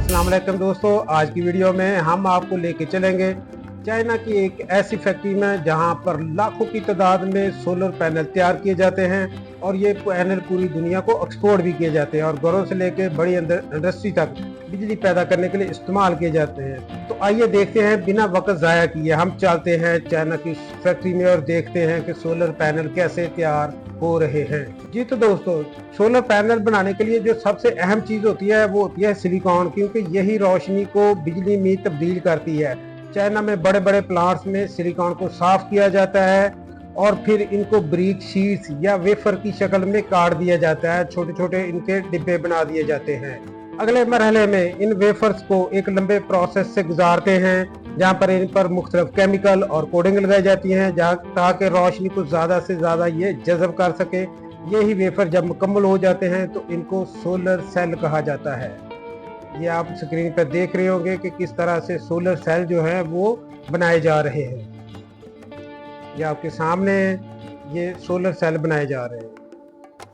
अस्सलाम वालेकुम दोस्तों, आज की वीडियो में हम आपको लेके चलेंगे चाइना की एक ऐसी फैक्ट्री में जहां पर लाखों की तादाद में सोलर पैनल तैयार किए जाते हैं और ये पैनल पूरी दुनिया को एक्सपोर्ट भी किए जाते हैं और घरों से लेकर बड़ी इंडस्ट्री तक बिजली पैदा करने के लिए इस्तेमाल किए जाते हैं। तो आइए देखते हैं बिना वक्त ज़ाया किए हम चलते हैं चाइना की फैक्ट्री में और देखते हैं कि सोलर पैनल कैसे तैयार हो रहे हैं। जी तो दोस्तों, सोलर पैनल बनाने के लिए जो सबसे अहम चीज होती है वो होती है सिलिकॉन, क्योंकि यही रोशनी को बिजली में तब्दील करती है। चाइना में बड़े बड़े प्लांट्स में सिलिकॉन को साफ किया जाता है और फिर इनको ब्रिक शीट्स या वेफर की शक्ल में काट दिया जाता है, छोटे छोटे इनके डिब्बे बना दिए जाते हैं। अगले मरहले में इन वेफर्स को एक लंबे प्रोसेस से गुजारते हैं जहाँ पर इन पर मुख्तलिफ केमिकल और कोडिंग लगाई जाती हैं ताकि रोशनी को ज़्यादा से ज़्यादा ये जज़ब कर सके। यही वेफर जब मुकम्मल हो जाते हैं तो इनको सोलर सेल कहा जाता है। ये आप स्क्रीन पर देख रहे होंगे कि किस तरह से सोलर सेल जो है वो बनाए जा रहे हैं। ये आपके सामने ये सोलर सेल बनाए जा रहे हैं।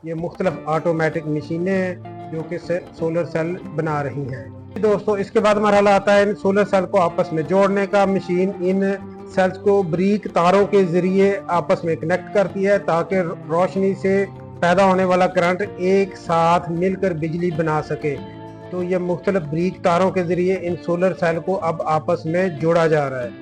ये मुख्तलिफ ऑटोमेटिक मशीनें हैं जो कि सोलर सेल बना रही हैं। दोस्तों, इसके बाद मरहला आता है इन सोलर सेल को आपस में जोड़ने का। मशीन इन सेल्स को ब्रिक तारों के जरिए आपस में कनेक्ट करती है ताकि रोशनी से पैदा होने वाला करंट एक साथ मिलकर बिजली बना सके। तो ये मुख्तलिफ ब्रिक तारों के जरिए इन सोलर सेल को अब आपस में जोड़ा जा रहा है।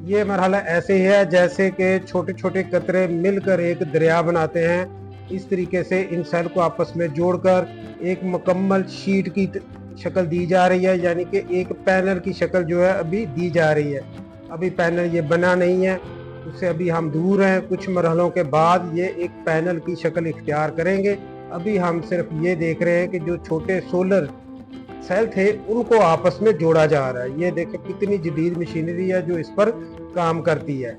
ये मरहला ऐसे ही है जैसे कि छोटे छोटे कतरे मिलकर एक दरिया बनाते हैं। इस तरीके से इन सेल को आपस में जोड़कर एक मुकम्मल शीट की शक्ल दी जा रही है, यानी कि एक पैनल की शक्ल जो है अभी दी जा रही है। अभी पैनल ये बना नहीं है, उससे अभी हम दूर हैं। कुछ मरहलों के बाद ये एक पैनल की शक्ल इख्तियार करेंगे। अभी हम सिर्फ ये देख रहे हैं कि जो छोटे सोलर सेल थे उनको आपस में जोड़ा जा रहा है। ये देखें कितनी जदीद मशीनरी है जो इस पर काम करती है।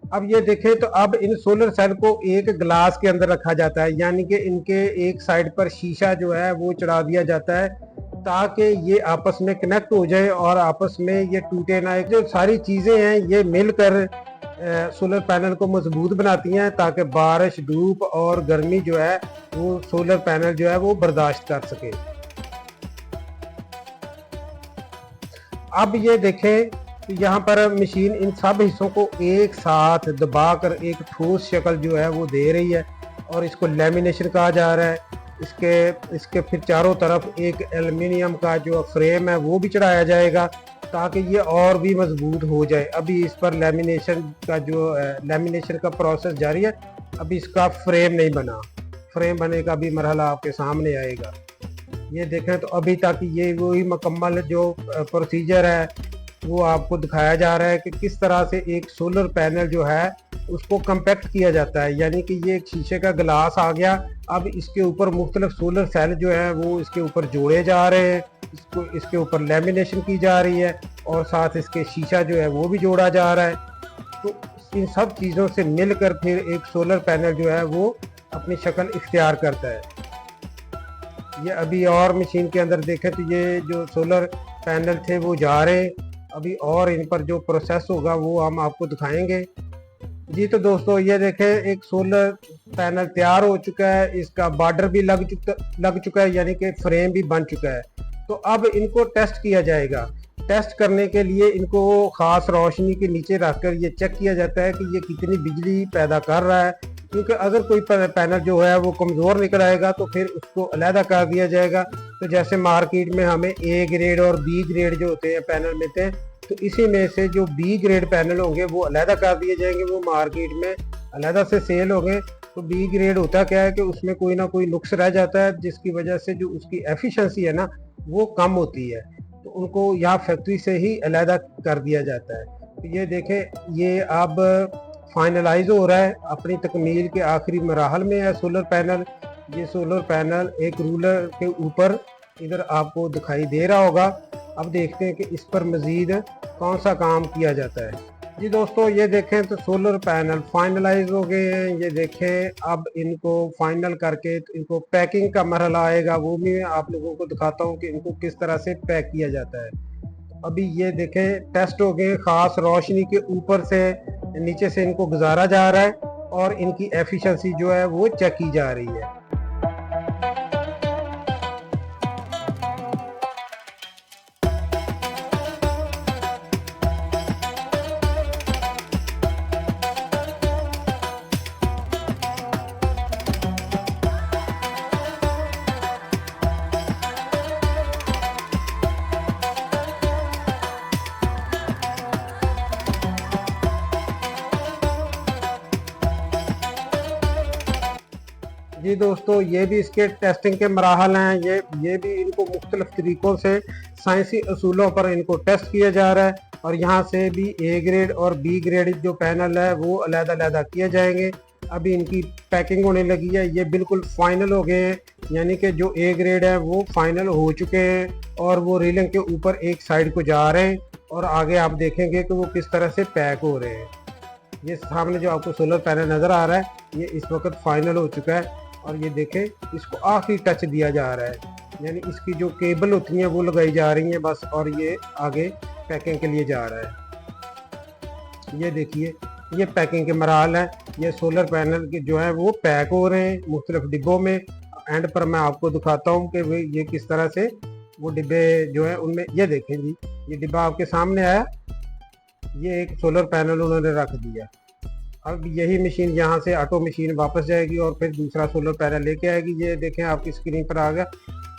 अब ये देखें तो अब इन सोलर सेल को एक ग्लास के अंदर रखा जाता है, यानी कि इनके एक साइड पर शीशा जो है वो चढ़ा दिया जाता है ताकि ये आपस में कनेक्ट हो जाए और आपस में ये टूटे ना। जो सारी चीज़ें हैं ये मिलकर सोलर पैनल को मजबूत बनाती हैं ताकि बारिश, धूप और गर्मी जो है वो सोलर पैनल जो है वो बर्दाश्त कर सके। अब ये देखें तो यहाँ पर मशीन इन सब हिस्सों को एक साथ दबाकर एक ठोस शक्ल जो है वो दे रही है और इसको लेमिनेशन कहा जा रहा है। इसके फिर चारों तरफ एक एल्युमिनियम का जो फ्रेम है वो भी चढ़ाया जाएगा ताकि ये और भी मजबूत हो जाए। अभी इस पर लेमिनेशन का प्रोसेस जारी है, अभी इसका फ्रेम नहीं बना। फ्रेम बने का भी मरहला आपके सामने आएगा। ये देखें तो अभी तक ये वही मुकम्मल जो प्रोसीजर है वो आपको दिखाया जा रहा है कि किस तरह से एक सोलर पैनल जो है उसको कंपैक्ट किया जाता है। यानी कि ये एक शीशे का गिलास आ गया, अब इसके ऊपर मुख्तलिफ सोलर सेल जो है वो इसके ऊपर जोड़े जा रहे हैं, इसके ऊपर लेमिनेशन की जा रही है और साथ इसके शीशा जो है वो भी जोड़ा जा रहा है। तो इन सब चीज़ों से मिलकर फिर एक सोलर पैनल जो है वो अपनी शक्ल इख्तियार करता है। ये अभी और मशीन के अंदर देखें तो ये जो सोलर पैनल थे वो जा रहे हैं, अभी और इन पर जो प्रोसेस होगा वो हम आपको दिखाएंगे। जी तो दोस्तों, ये देखें एक सोलर पैनल तैयार हो चुका है, इसका बॉर्डर भी लग चुका है, यानी कि फ्रेम भी बन चुका है। तो अब इनको टेस्ट किया जाएगा। टेस्ट करने के लिए इनको ख़ास रोशनी के नीचे रखकर ये चेक किया जाता है कि ये कितनी बिजली पैदा कर रहा है, क्योंकि अगर कोई पैनल जो है वो कमज़ोर निकल आएगा तो फिर उसको अलहदा कर दिया जाएगा। तो जैसे मार्केट में हमें ए ग्रेड और बी ग्रेड जो होते हैं पैनल मिलते हैं, तो इसी में से जो बी ग्रेड पैनल होंगे वो अलहदा कर दिए जाएंगे, वो मार्केट में अलहदा से सेल होंगे। तो बी ग्रेड होता क्या है कि उसमें कोई ना कोई नुक्स रह जाता है जिसकी वजह से जो उसकी एफिशिएंसी है ना वो कम होती है, तो उनको यहाँ फैक्ट्री से ही अलहदा कर दिया जाता है। तो ये देखें, ये अब फाइनलाइज हो रहा है, अपनी तकमील के आखिरी मराहल में है सोलर पैनल। ये सोलर पैनल एक रूलर के ऊपर इधर आपको दिखाई दे रहा होगा। अब देखते हैं कि इस पर मज़ीद कौन सा काम किया जाता है। जी दोस्तों, ये देखें तो सोलर पैनल फाइनलाइज हो गए हैं। ये देखें, अब इनको फाइनल करके तो इनको पैकिंग का मरहला आएगा, वो भी मैं आप लोगों को दिखाता हूँ कि इनको किस तरह से पैक किया जाता है। अभी ये देखें, टेस्ट हो गए, ख़ास रोशनी के ऊपर से नीचे से इनको गुजारा जा रहा है और इनकी एफिशिएंसी जो है वो चेक की जा रही है। जी दोस्तों, ये भी इसके टेस्टिंग के मराहल हैं। ये भी इनको मुख्तलिफ तरीक़ों से साइंसी असूलों पर इनको टेस्ट किया जा रहा है और यहाँ से भी ए ग्रेड और बी ग्रेड जो पैनल है वो अलग-अलग किए जाएंगे। अभी इनकी पैकिंग होने लगी है, ये बिल्कुल फाइनल हो गए हैं, यानी कि जो ए ग्रेड है वो फाइनल हो चुके हैं और वो रीलिंग के ऊपर एक साइड को जा रहे हैं और आगे आप देखेंगे कि वो किस तरह से पैक हो रहे हैं। ये सामने जो आपको सोलर पैनल नज़र आ रहा है ये इस वक्त फाइनल हो चुका है और ये देखें, इसको आखिरी टच दिया जा रहा है, यानी इसकी जो केबल होती हैं वो लगाई जा रही हैं बस, और ये आगे पैकिंग के लिए जा रहा है। ये देखिए, ये पैकिंग के मराहल हैं। ये सोलर पैनल के जो है वो पैक हो रहे हैं मुख्तलिफ डिब्बों में। एंड पर मैं आपको दिखाता हूँ कि ये किस तरह से वो डिब्बे जो है उनमें, ये देखें जी, ये डिब्बा आपके सामने आया, ये एक सोलर पैनल उन्होंने रख दिया। अब यही मशीन यहाँ से ऑटो मशीन वापस जाएगी और फिर दूसरा सोलर पैनल लेके आएगी। ये देखें, आपकी स्क्रीन पर आ गया,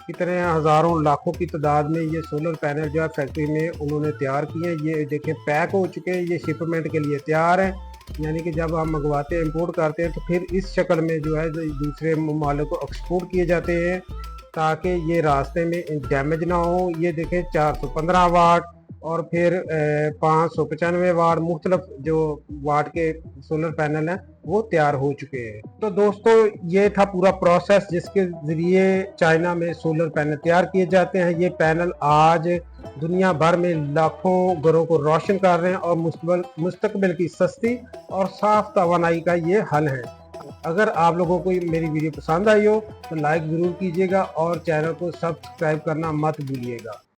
कितने हज़ारों लाखों की तादाद में ये सोलर पैनल जो है फैक्ट्री में उन्होंने तैयार किए हैं। ये देखें, पैक हो चुके हैं, ये शिपमेंट के लिए तैयार हैं। यानी कि जब हम मंगवाते हैं, इंपोर्ट करते हैं, तो फिर इस शक्ल में जो है दूसरे ममालिक को एक्सपोर्ट किए जाते हैं ताकि ये रास्ते में डैमेज ना हो। ये देखें, 415 वाट और फिर 595 वाट मुख्तलिफ जो वाट के सोलर पैनल हैं वो तैयार हो चुके हैं। तो दोस्तों, ये था पूरा प्रोसेस जिसके ज़रिए चाइना में सोलर पैनल तैयार किए जाते हैं। ये पैनल आज दुनिया भर में लाखों घरों को रोशन कर रहे हैं और मुस्तकबिल की सस्ती और साफ तवानाई का ये हल है। अगर आप लोगों को मेरी वीडियो पसंद आई हो तो लाइक ज़रूर कीजिएगा और चैनल को सब्सक्राइब करना मत भूलिएगा।